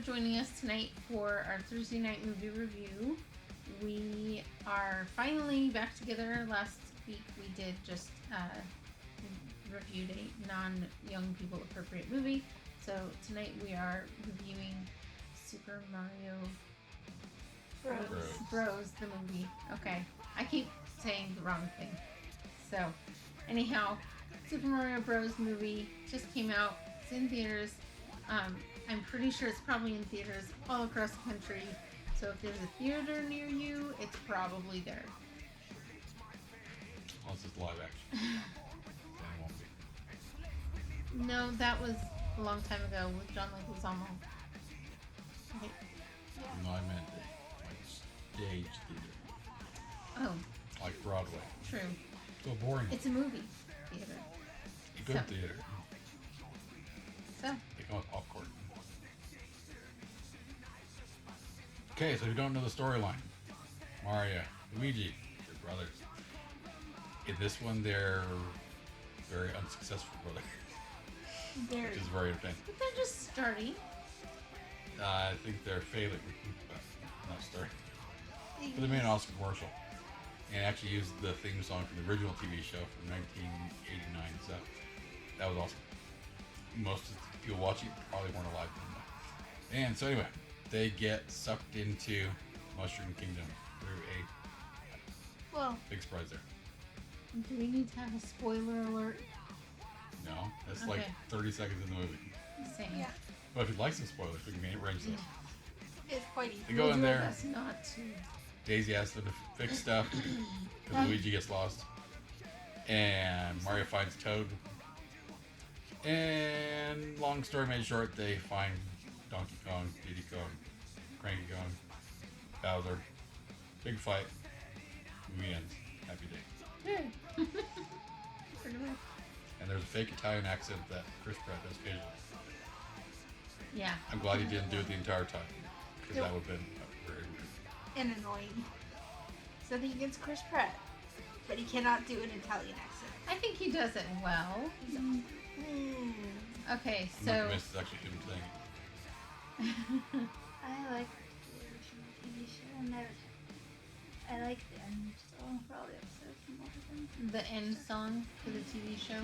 joining us tonight for our Thursday night movie review. We are finally back together. Last week we did just reviewed a non-young people appropriate movie. So tonight we are reviewing Super Mario Bros. The movie. Okay. I keep saying the wrong thing. So, anyhow, Super Mario Bros. Movie just came out. It's in theaters. I'm pretty sure it's probably in theaters all across the country. So if there's a theater near you, it's probably there. Unless it's live action. Then it won't be. No, that was a long time ago with John Leguizamo. Okay. No, I meant like stage theater. Oh. Like Broadway. True. So boring. It's a movie theater. A good theater. So. They come with popcorn. Okay, so if you don't know the storyline, Mario, Luigi, they're brothers. In this one, they're very unsuccessful brothers, which is very entertaining. But they're just starting. I think they're failing, but not starting. But they made an awesome commercial, and actually used the theme song from the original TV show from 1989. So that was awesome. Most of the people watching it probably weren't alive then. And so anyway, they get sucked into Mushroom Kingdom through a big surprise there. Do we need to have a spoiler alert? No, that's like 30 seconds in the movie. Same. Yeah. But if you'd like some spoilers, we can arrange those. It's quite easy. They go in there. That's not to. Daisy asks them to fix stuff because Luigi gets lost, and Mario finds Toad. And long story made short, they find Donkey Kong, Diddy Kong, Cranky Kong, Bowser. Big fight. Movie ends. Happy day. Pretty much. And there's a fake Italian accent that Chris Pratt does occasionally. Yeah. I'm glad he didn't do it the entire time, because that would have been very weird. And annoying. So he gets Chris Pratt, but he cannot do an Italian accent. I think he does it well. Okay, I'm so. not convinced it's actually him saying it. I like the original TV show. I like the end song for all the episodes and all of them. The end song for the TV show.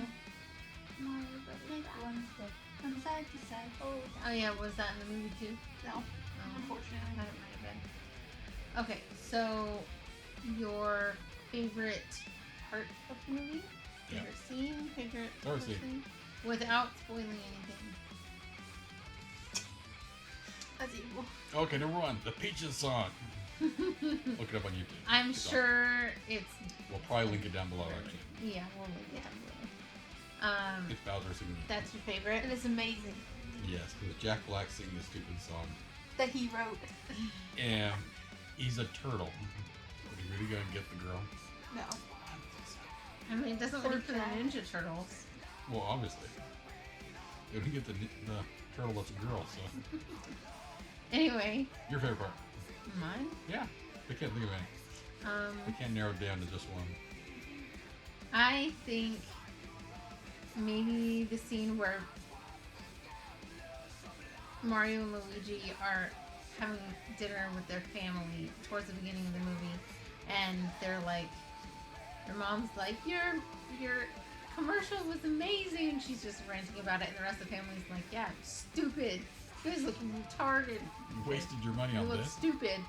No, but like ones that from side to side. Oh yeah, was that in the movie too? No, Oh, unfortunately. I thought it might have been. Okay, so your favorite part of the movie? Yeah. Favorite scene? Favorite Favorite scene. person? Without spoiling anything. That's evil. Okay, number one, the Peaches song. Look it up on YouTube. I'm It's sure it's. We'll probably link it down below, actually. Yeah, we'll link it down below. It's Bowser singing. That's your favorite? It is amazing Yes, because Jack Black singing the stupid song. that he wrote. And he's a turtle. Would he really go and get the girl? No. I mean, it doesn't work for the Ninja Turtles. Well, obviously. They would get the turtle that's a girl, so. Anyway, Your favorite part? mine? Yeah. I can't think of any. I can't narrow it down to just one. I think maybe the scene where Mario and Luigi are having dinner with their family towards the beginning of the movie, and they're like, their mom's like, your commercial was amazing, and she's just ranting about it, and the rest of the family's like, yeah, stupid. You guys look retarded. You wasted your money You on look this. stupid.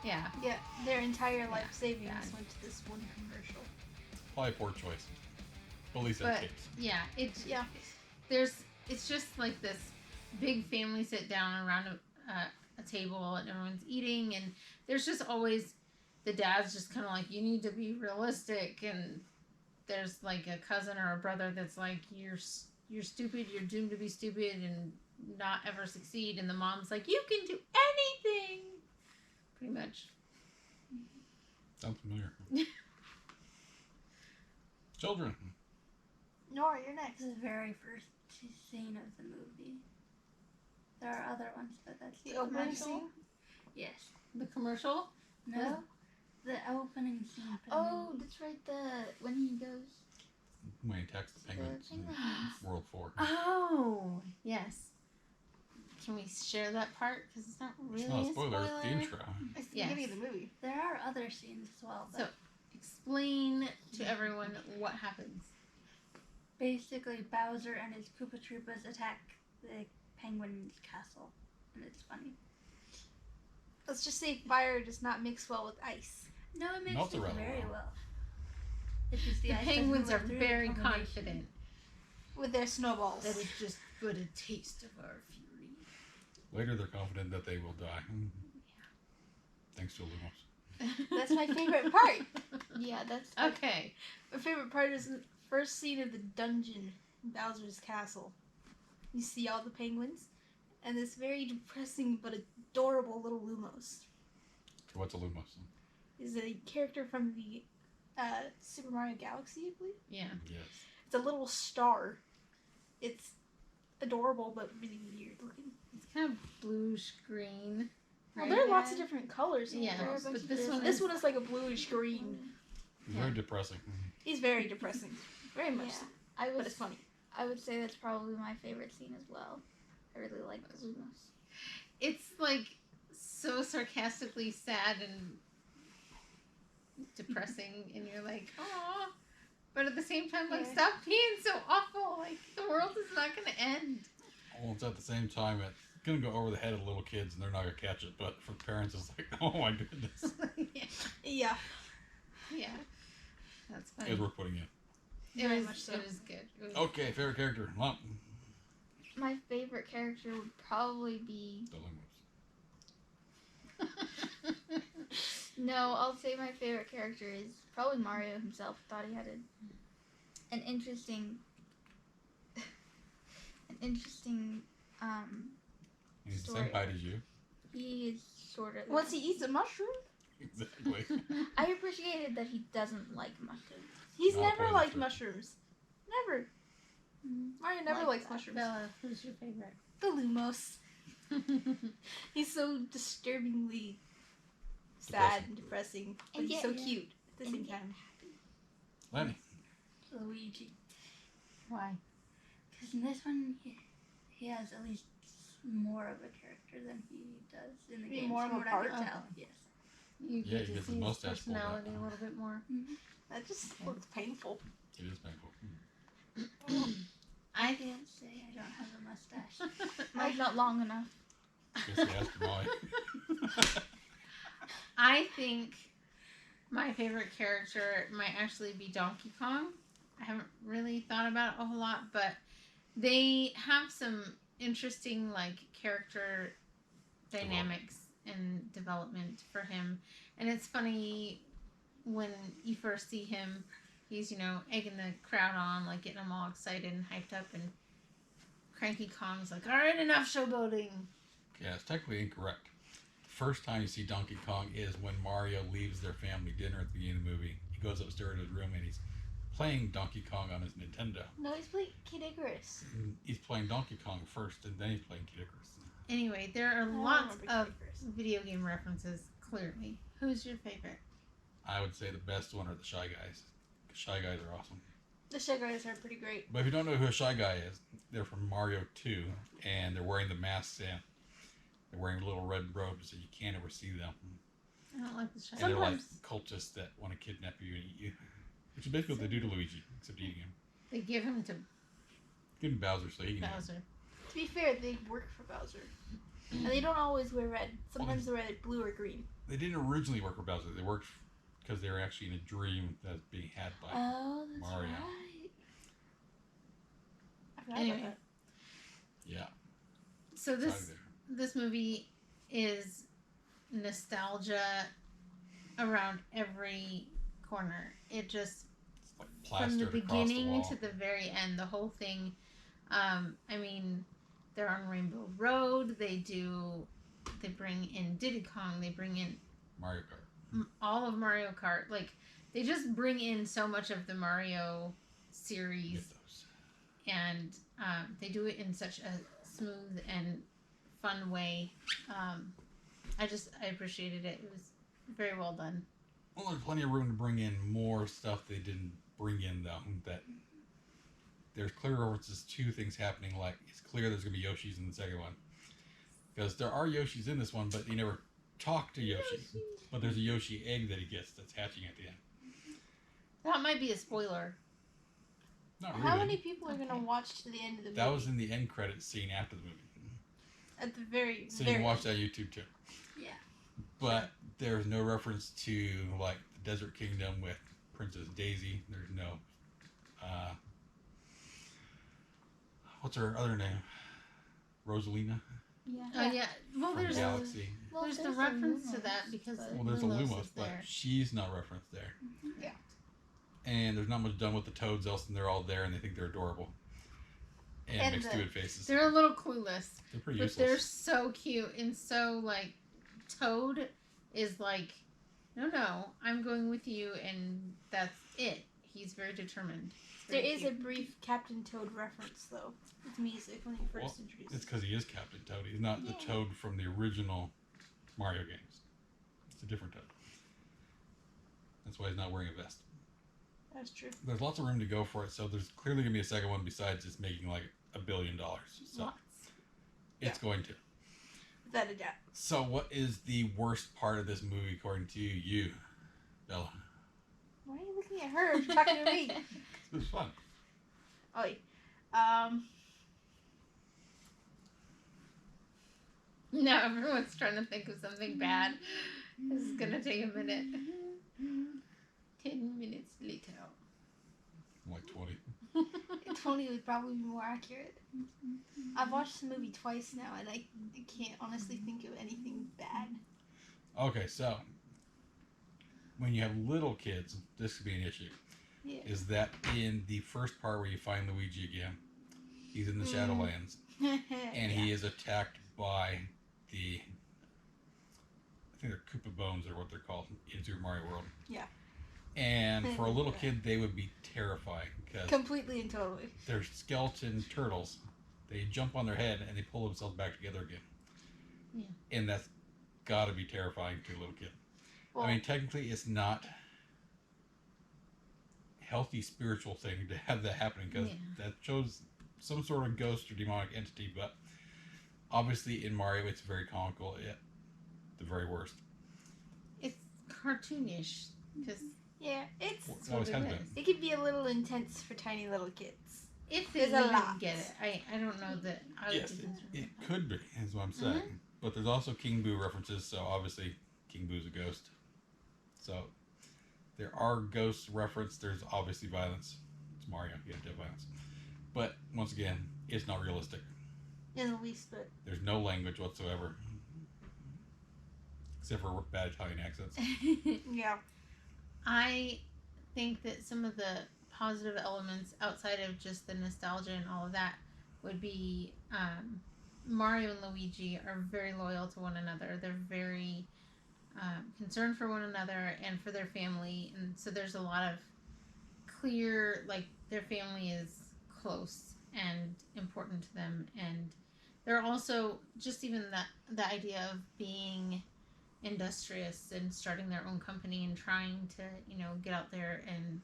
Yeah. Yeah, their entire life savings Yeah. went to this one commercial. Probably poor choice. But at least But that's tapes. yeah, it's Yeah. it's just like this big family sit down around a table and everyone's eating, and there's just always the dad's just kind of like, you need to be realistic, and there's like a cousin or a brother that's like, you're stupid, you're doomed to be stupid and not ever succeed, and the mom's like, you can do anything, pretty much. Sounds familiar. Children. Nora, you're next. This is the very first scene of the movie. There are other ones, but that's The opening commercial. scene? Yes. The commercial. No. The opening scene. of the Oh, movie. that's right. When he goes. When he attacks the penguins in penguins. World 4. Oh yes. Can we share that part because it's not really It's not a spoiler, it's the intro. It's the Yes. beginning of the movie. There are other scenes as well, but So, explain to everyone what happens. basically Bowser and his Koopa Troopas attack the penguin's castle, and it's funny. Let's just say fire does not mix well with ice. No, it makes Melts it around very well. well. It's just The ice doesn't penguins go are through the very combination. confident With their snowballs. that it's just but a taste of our fury. Later, they're confident that they will die. Thanks to Lumos. That's my favorite part. Yeah, that's Okay. My favorite part is the first scene of the dungeon in Bowser's castle. You see all the penguins, and this very depressing but adorable little Lumos. What's a Lumos? Is a character from the Super Mario Galaxy, I believe. Yeah. Yes. It's a little star. It's adorable but really weird looking. It's kind of bluish green. Well, Right? there are lots of different colors. in Yeah, the Lumos. but this one This is one is like a bluish green. It's Yeah. very depressing. He's very depressing. Very much Yeah, so. I But would it's funny. I would say that's probably my favorite scene as well. I really like the Lumos. it's like so sarcastically sad and depressing, and you're like, oh, but at the same time, like, Yeah. stop being so awful. Like, the world is not going to end. Well, it's at the same time, it's going to go over the head of the little kids and they're not going to catch it. But for parents, it's like, oh my goodness. yeah. Yeah. Yeah. That's It funny. was worth putting in. It Very was, much so. It was good. It was Okay, favorite character. Well, My favorite character would probably be the Lumos. no. I'll say my favorite character is probably Mario himself. Thought he had an interesting, He's the Story. same height as you. He is sort of. Once he eats a mushroom, Exactly. I appreciated that he doesn't like mushrooms. he's Not never poison liked fruit. mushrooms. Never. Mario never Like likes that. mushrooms. Bella, who's your favorite? The Lumos. He's so disturbingly sad and depressing, but And he's yet- so yeah. cute at the And same yet time. Lenny. Luigi. Why? Because in this one, he has at least more of a character than he does in the Be game. more of from a what I part? could tell. Yes. You Yeah, get he to gets see his his mustache pulled out. personality a little bit more. That just looks painful. It is painful. I can't say I don't have a mustache. Mine's not long enough. Guess he asked Molly. I think my favorite character might actually be Donkey Kong. I haven't really thought about it a whole lot, but they have some interesting like character dynamics and development for him. And it's funny when you first see him, he's, you know, egging the crowd on, like getting them all excited and hyped up, and Cranky Kong's like, all right, enough showboating. Yeah, it's technically incorrect. The first time you see Donkey Kong is when Mario leaves their family dinner at the beginning of the movie. He goes upstairs to his room and he's playing Donkey Kong on his Nintendo. No, he's playing Kid Icarus. And he's playing Donkey Kong first, and then he's playing Kid Icarus. Anyway, there are don't lots remember of Kid Icarus. video game references, clearly. Who's your favorite? I would say the best one are the Shy Guys. The Shy Guys are awesome. The Shy Guys are pretty great. But if you don't know who a Shy Guy is, they're from Mario 2, and they're wearing the masks and they're wearing little red robes, so you can't ever see them. I don't like the Shy And they're like Sometimes- cultists that want to kidnap you and eat you. Which is basically what they do to Luigi, except eating him. They give him to Give him Bowser so he can eat him. Bowser. To be fair, they work for Bowser. And they don't always wear red. Sometimes they wear blue or green. They didn't originally work for Bowser. They worked because they were actually in a dream that was being had by Oh, that's Mario. right. I forgot Anyway. about that. Yeah. So Shy this there. this movie is nostalgia around every corner. It just It's like from the plastered across the beginning wall. to the very end, the whole thing. I mean, they're on Rainbow Road. They bring in Diddy Kong. They bring in Mario Kart. all of Mario Kart. Like, they just bring in so much of the Mario Get series, those. and they do it in such a smooth and fun way. I appreciated it. It was very well done. Well, there's plenty of room to bring in more stuff they didn't bring in, though. That there's clear references to things happening. Like, it's clear there's going to be Yoshi's in the second one. Because there are Yoshis in this one, but you never talk to Yoshi. But there's a Yoshi egg that he gets that's hatching at the end. That might be a spoiler. Not really. How many people are Okay. gonna watch to the end of the movie? That was in the end credits scene after the movie. At the very, So you very can watch that on YouTube too. Yeah. But there's no reference to like the Desert Kingdom with Princess Daisy. There's no what's her other name? Rosalina Yeah. Oh yeah. Well, from there's Galaxy. Well, there's the there's reference to Lumos, that because but- Well, there's a Lumos Lumos, is but there. she's not referenced there. Yeah. And there's not much done with the toads, else than they're all there and they think they're adorable. And And make the- stupid faces. They're a little clueless, They're pretty but useless. they're so cute and so like. Toad is like, no, I'm going with you, and that's it. He's very determined. It's There very is cute. a brief Captain Toad reference though, with music when he first introduced. It's because he is Captain Toad. He's not the Toad from the original Mario games. It's a different Toad. That's why he's not wearing a vest. That's true. There's lots of room to go for it, so there's clearly going to be a second one besides just making like $1 billion. So Lots. it's going to. Without a doubt. So what is the worst part of this movie according to you, Bella? Why are you looking at her? You're talking to me. It was fun. Oh, yeah. No, everyone's trying to think of something bad. This is gonna take a minute. 10 minutes later. Like 20. 20 would probably be more accurate. I've watched the movie twice now, and I can't honestly think of anything bad. Okay, so when you have little kids, this could be an issue. Yeah. Is that in the first part where you find Luigi again, he's in the Shadowlands, and he is attacked by the, I think they're Koopa Bones or what they're called in Super Mario World. Yeah. And for a little kid, they would be terrifying because Completely and totally. they're skeleton turtles. They jump on their head and they pull themselves back together again. Yeah. And that's got to be terrifying to a little kid. Well, I mean, technically, it's not a healthy spiritual thing to have that happening because that shows some sort of ghost or demonic entity. But obviously, in Mario, it's very comical at the very worst. It's cartoonish because yeah, it's Well, that's it always what has it been. is. it can be a little intense for tiny little kids. If they There's a even lot. get it, I don't know that I would Yes, be concerned it about could be, is what I'm saying. Mm-hmm. But there's also King Boo references, so obviously King Boo's a ghost. So there are ghosts referenced. There's obviously violence. It's Mario, you have to have violence. But once again, it's not realistic. In the least bit. There's no language whatsoever, except for bad Italian accents. Yeah. I think that some of the positive elements outside of just the nostalgia and all of that would be Mario and Luigi are very loyal to one another. They're very concerned for one another and for their family, and so there's a lot of clear, like, their family is close and important to them, and they're also just even the idea of being industrious and starting their own company and trying to, get out there and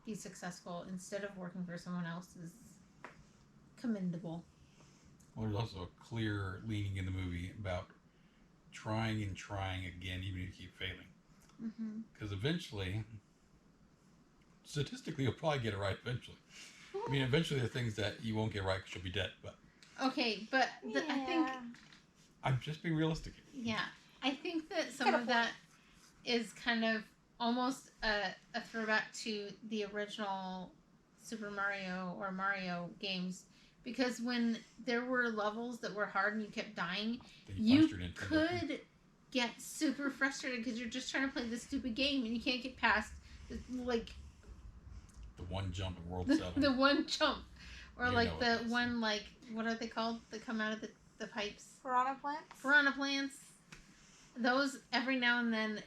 be successful instead of working for someone else is commendable. Well, there's also a clear leaning in the movie about trying and trying again, even if you keep failing. Because eventually, statistically, you'll probably get it right eventually. I mean, eventually there are things that you won't get right because you'll be dead. But Okay, but I think, I'm just being realistic. I think that some of that is kind of almost a throwback to the original Super Mario or Mario games, because when there were levels that were hard and you kept dying, Then you punch your Nintendo. could get super frustrated because you're just trying to play this stupid game and you can't get past the one jump in World 7. the one jump, or You like know the what it is. one, like, what are they called that come out of the pipes? Piranha plants? Piranha plants. Those, every now and then,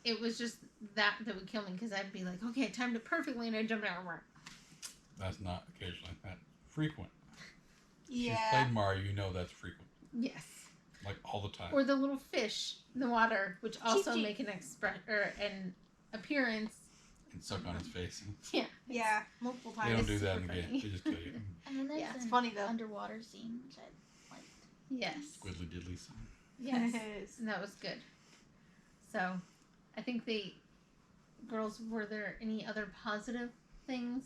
it was just that would kill me because I'd be like, okay, I timed it perfectly, and I jumped everywhere. That's not occasionally. That's frequent. If Yeah. you've played Mario, you know that's frequent. Yes. Like all the time. Or the little fish in the water, which also Chi-Chi. make an appearance. And suck on his face. Yeah. Yeah, multiple They times. don't do that in super the game. funny. They just kill you. And then there's Yeah, it's an funny though. underwater scene, which I liked. Yes. Squiddly diddlies. Yes. And that was good. So, I think girls, were there any other positive things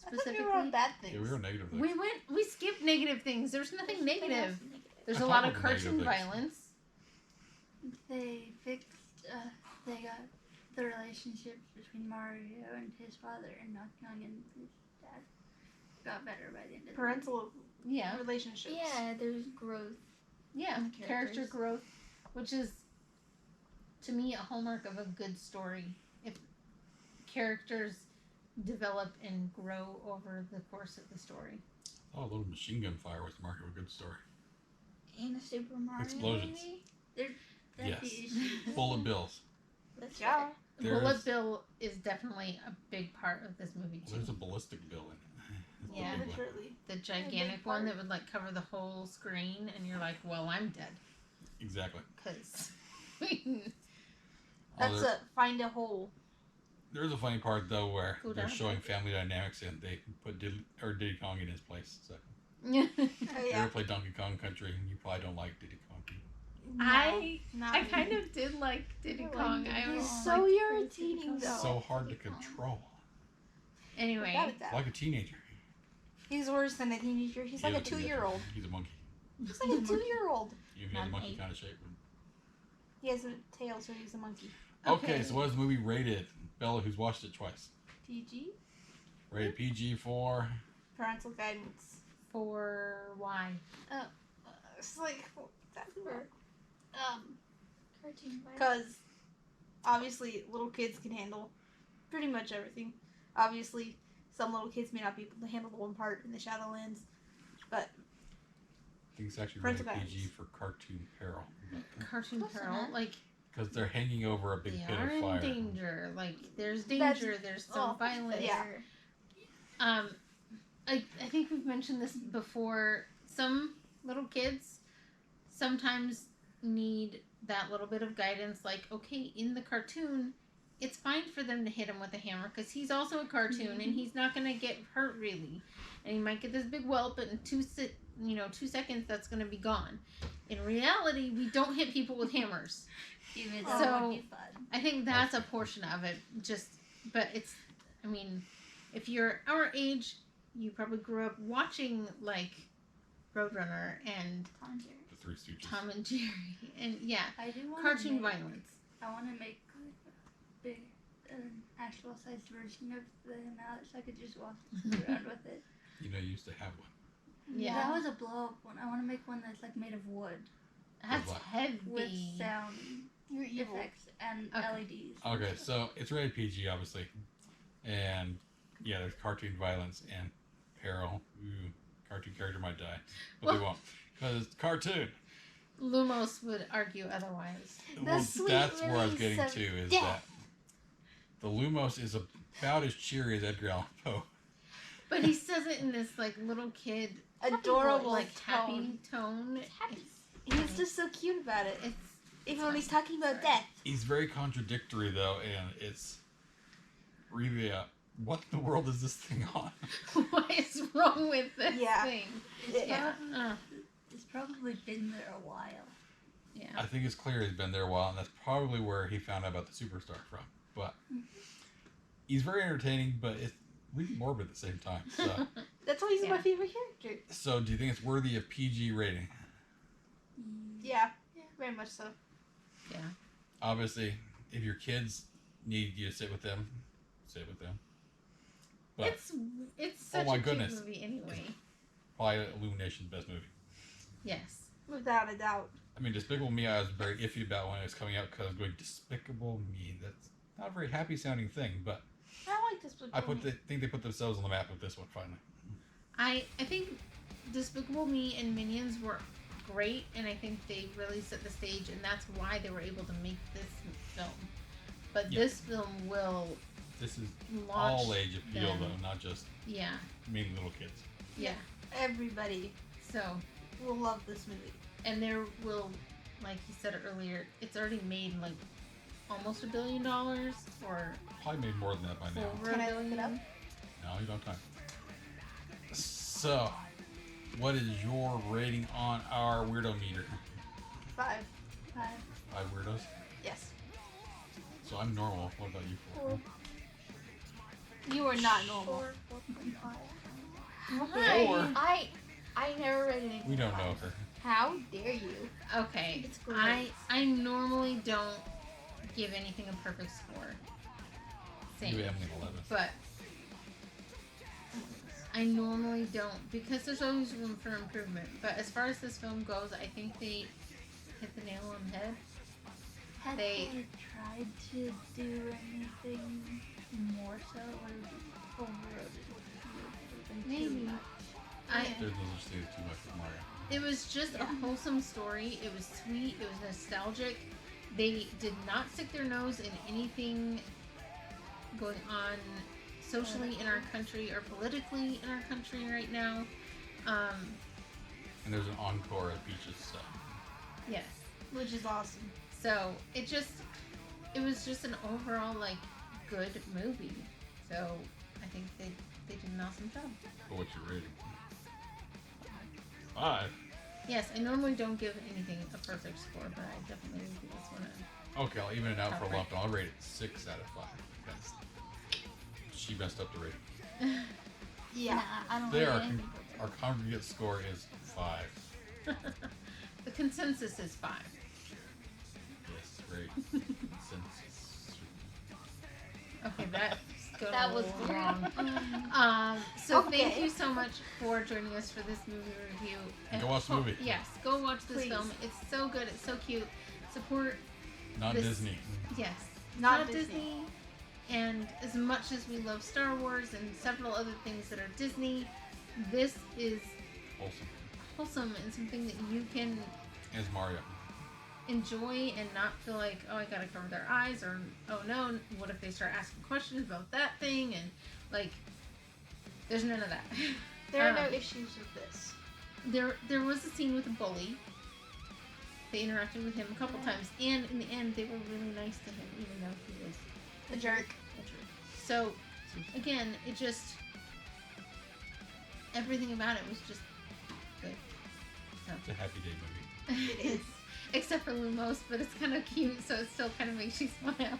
I specifically? thought we were on bad things. Yeah, we were negative things. We skipped negative things. There's nothing negative. There's I a lot thought of of negative cartoon things. violence. They fixed. They got the relationship between Mario and his father and Donkey Kong and his dad got better by the end of the Parental Yeah. relationships. Yeah, there's growth. Yeah. And the Character characters. growth, which is, to me, a hallmark of a good story. If characters develop and grow over the course of the story. Oh, a little machine gun fire was the mark of a good story. And a Super Mario Explosions. movie. That'd Yes. be issues. Bullet bills. That's Yeah. right. There's- Bullet Bill is definitely a big part of this movie too. There's a ballistic bill in it. It's the Yeah. big one. Literally. The big gigantic part. one that would like cover the whole screen, and you're like, "Well, I'm dead," Exactly. because That's there- a find a hole. There's a funny part though where Go they're down. showing family dynamics and they put Diddy Kong in his place. So Oh if you yeah. ever play Donkey Kong Country, you probably don't like Diddy Kong. No, I not I me. kind of did like Diddy I Kong. like I Diddy was He's Kong. so like, irritating though. So hard to control. anyway. Without a doubt. Like a teenager. He's worse than a teenager. He's like a 2-year-old. He's a monkey. He's like a 2-year-old. You have Not a an monkey 8. kind of shape. He has a tail, so he's a monkey. Okay, so what is the movie rated? Bella, who's watched it twice. PG. Rated PG for. Parental guidance. For why? It's like that's weird. Cartoon violence. Because obviously little kids can handle pretty much everything. Obviously, some little kids may not be able to handle the one part in the Shadowlands, but I think it's actually Parental rated PG guidance. for cartoon peril. Cartoon Close peril, enough. like Because they're hanging over a big they pit are of in fire. danger. Like there's That's- danger. There's some oh, violence. yeah. I think we've mentioned this before. Some little kids sometimes need that little bit of guidance. Like, okay, in the cartoon, it's fine for them to hit him with a hammer because he's also a cartoon and he's not gonna get hurt really, and he might get this big whelp, and in 2 seconds that's gonna be gone. In reality, we don't hit people with hammers. Even So- though it would be fun. I think that's a portion of it. But it's, I mean, if you're our age, you probably grew up watching like Roadrunner and Tom and Jerry. The Three Stooges. Tom and Jerry, and yeah, I do want cartoon to make, violence. I want to make like a big, actual sized version of the mallet so I could just walk around with it. You know, you used to have one. Yeah. That was a blow up one. I want to make one that's like made of wood That's What? heavy. with sound you're evil. effects and Okay. LEDs. Okay, so it's rated PG, obviously. And, yeah, there's cartoon violence and peril. Ooh, cartoon character might die. But they Well- won't. Because it's cartoon. Lumos would argue otherwise. The sweet That's where I was release getting of to, is death. that the Lumos is about as cheery as Edgar Allan Poe. But he says it in this like little kid, Adorable like tone. happy tone. Happy. He's just so cute about it. It's Even when he's talking about death. He's very contradictory, though, and it's really what in the world is this thing on? what is wrong with this Yeah. thing? It's, Yeah. probably, it's probably been there a while. Yeah. I think it's clear he's been there a while, and that's probably where he found out about the superstar from. But he's very entertaining, but it's really morbid at the same time. So, That's why he's Yeah. my favorite character. so do you think it's worthy of PG rating? Yeah, very much so. Obviously, if your kids need you to sit with them, sit with them. But It's such my a cute goodness. movie anyway. probably Illumination's best movie. Yes. Without a doubt. I mean, Despicable Me, I was very iffy about when it was coming out because I was going, Despicable Me. That's not a very happy sounding thing, but I like this book. I think they put themselves on the map with this one finally. I think Despicable Me and Minions were great, and I think they really set the stage, and that's why they were able to make this film. But Yeah. this film will This is launch all age appeal, them. though, not just Yeah. mainly little kids. Yeah. Everybody So, will love this movie. and there will, like you said earlier, it's already made like almost $1 billion or Probably made more than that by now. over Can $1 I look it billion. up? No, you don't have time. So, what is your rating on our weirdo meter? 5. 5. 5 weirdos. Yes. So I'm normal. What about you? 4. You are not normal. 4.5. Four. I never read anything. We don't know her. How dare you? Okay. It's great. I normally don't give anything a perfect score. Same. Maybe Emily 11. But I normally don't because there's always room for improvement. But as far as this film goes, I think they hit the nail on the head. Had They- they tried to do anything more so, it would have overloaded. It would have been too Maybe. much. There's no such thing as too much with Mario. It was just a wholesome story. It was sweet. It was nostalgic. They did not stick their nose in anything going on socially in our country or politically in our country right now. And there's an encore at Peach's stuff. Yes. Which is awesome. So it was just an overall like good movie. So I think they did an awesome job. But what's your rating? 5. Yes, I normally don't give anything a perfect score, but I definitely would give this one a Okay, I'll even it out for a Okay. lump, and I'll rate it 6 out of 5. Because she messed up the rating. Yeah. Nah, I don't There, rate anything our congregate score is 5. The consensus is 5. Yes, great. Consensus. Okay, that's going That was wrong. So thank Okay. you so much for joining us for this movie review. And go watch the movie. Yes, go watch this Please. film. It's so good. It's so cute. Support, Not This- Disney. yes, Not Disney. And as much as we love Star Wars and several other things that are Disney, this is Wholesome. wholesome and something that you can As Mario. enjoy and not feel like, oh, I gotta cover their eyes, or oh no, what if they start asking questions about that thing, and like, there's none of that. There are no issues with this. There was a scene with a bully. They interacted with him a couple times, and in the end, they were really nice to him, even though he was A jerk. a jerk. So, again, it just everything about it was just good. So. It's a happy day movie. It is. Except for Lumos, but it's kind of cute, so it still kind of makes you smile.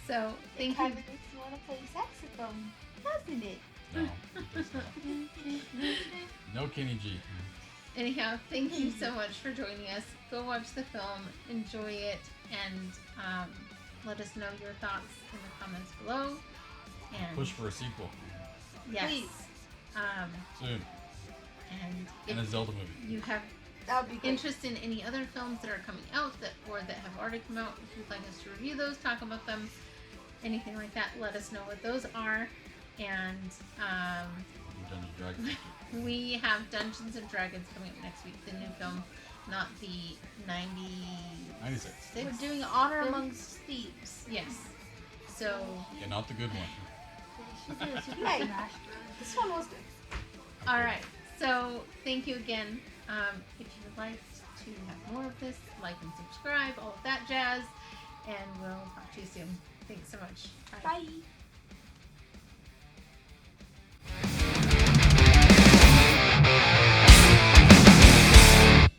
So, thank you. It makes you want to play saxophone, doesn't it? No, it does not. No Kenny G. Anyhow, thank you so much for joining us. Go watch the film, enjoy it, and let us know your thoughts in the comments below. And Push for a sequel. yes, Please. Soon. and And a if Zelda movie. you have That would be great. interest in any other films that are coming out that have already come out, if you'd like us to review those, talk about them, anything like that, let us know what those are. And Dungeons and Dragons. we have Dungeons and Dragons coming up next week, the new film, not the 96. 96. We're doing Honor Amongst Thieves. Yes. So, Yeah, not the good one. They should do a Super Hey. Smash Bros. This one was good. alright. So, thank you again. If you would like to have more of this, like and subscribe, all of that jazz. And we'll talk to you soon. Thanks so much. Bye. Bye.